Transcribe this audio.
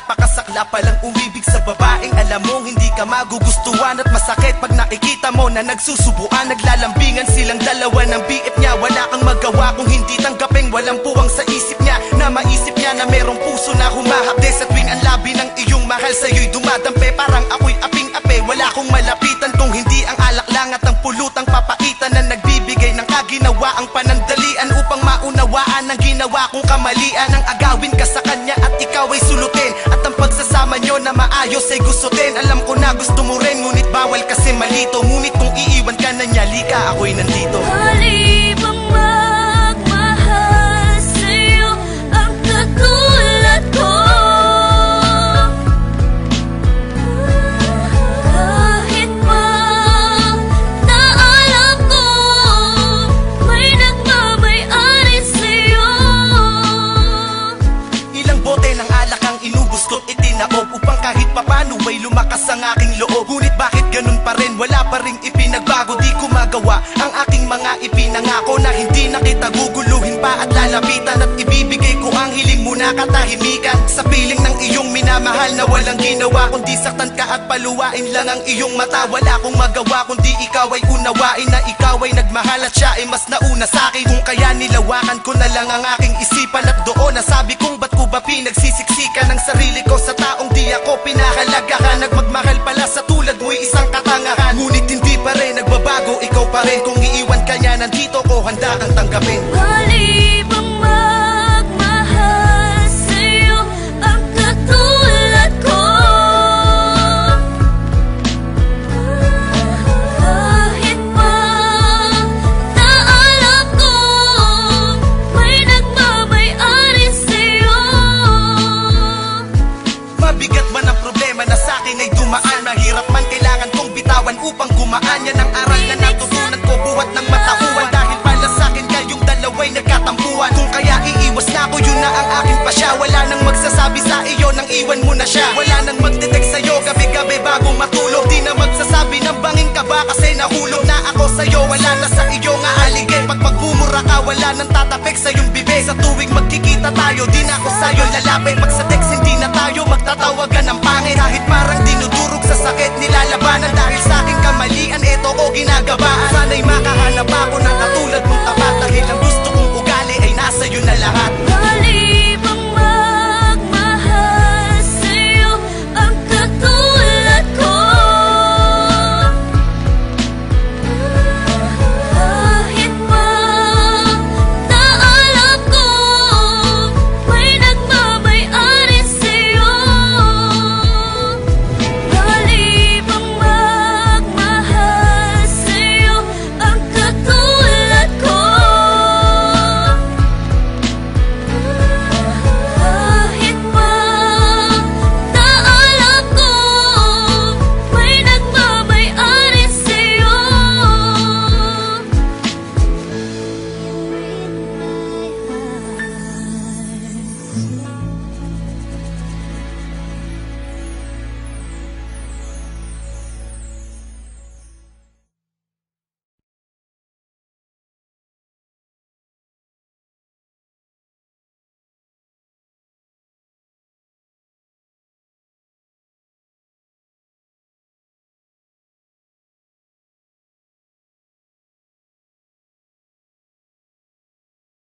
napakasakla palang umibig sa babaeng alam mong hindi ka magugustuhan. At masakit pag nakikita mo na nagsusubuan, naglalambingan silang dalawa ng biip niya. Wala kang magawa kung hindi tanggapin, walang puwang sa isip niya, na maisip niya na merong puso na humahapde. Sa tuwing ang labi ng iyong mahal sa'yo'y dumadampe, parang ako'y aping-ape. Wala kong malapitan kung hindi ang alak lang at ang pulutang papaitan na nagbibigay ng kaginawa ang panandalian upang maunawaan ang ginawa kong kamalian. Ang agawin ka sa kanya at ikaw ay sulutin, at ang pagsasama nyo na maayos ay gustutin. Alam ko na gusto mo rin, ngunit bawal kasi malito. Ngunit kung iiwan ka na niya, lika ako'y nandito. Halibang magmahal sa'yo ang katulad ko. Kahit pa na alam ko may nagmamay-ari sa'yo. Ilang bote ng alak ang inubos ko't itinaob upang kahit papano ay lumakas ang aking loob. Ngunit bakit ganun pa rin, wala pa ring ipinagbago. Di ko magawa ang aking mga ipinangako, na hindi na kita guguluhin pa at lalapitan. At ibibigay ko ang hiling mo na katahimikan sa piling ng iyong minamahal na walang ginawa kundi saktan ka at paluwain lang ang iyong mata. Wala akong magawa kundi ikaw ay unawain na ikaw ay nagmahal at siya ay mas nauna sa'kin. Kung kaya nilawakan ko na lang ang aking isipan, at doon nasabi kong ba't ko ba pinagsisiksikan ang sarili ko sa taong di ako pinahalagahan. Nagmagmahal pala sa tulad mo'y isang katangahan, ngunit hindi pa rin nagbabago, ikaw pa rin. Kung iiwan ka niya, nandito ko, handa kang tanggapin. Halibang magmahal sa'yo ang katulad ko. Kahit pa na alam ko may nagmamay-ari sa'yo. Mabigat man ang problema na sa'kin ay dumaan, mahirap man kailangan kong bitawan upang gumaan. Yan ang aral na natutunan ko buhat ng matauhan, dahil pala sa'kin kayong dalawa'y nagkatampuan. Kung kaya iiwas na ako, yun na ang aking pasya. Wala nang magsasabi sa iyo nang iwan mo na siya. Wala nang magdetect sa'yo gabi-gabi bago matulog. Di na magsasabi ng banging ka ba kasi nahulog na ako sa'yo. Wala na sa iyo nga aligay, pag magmumura ka wala nang tatapik sa iyong bibig. Sa tuwing magkikita tayo, di na ako sa'yo lalapit. Pag sa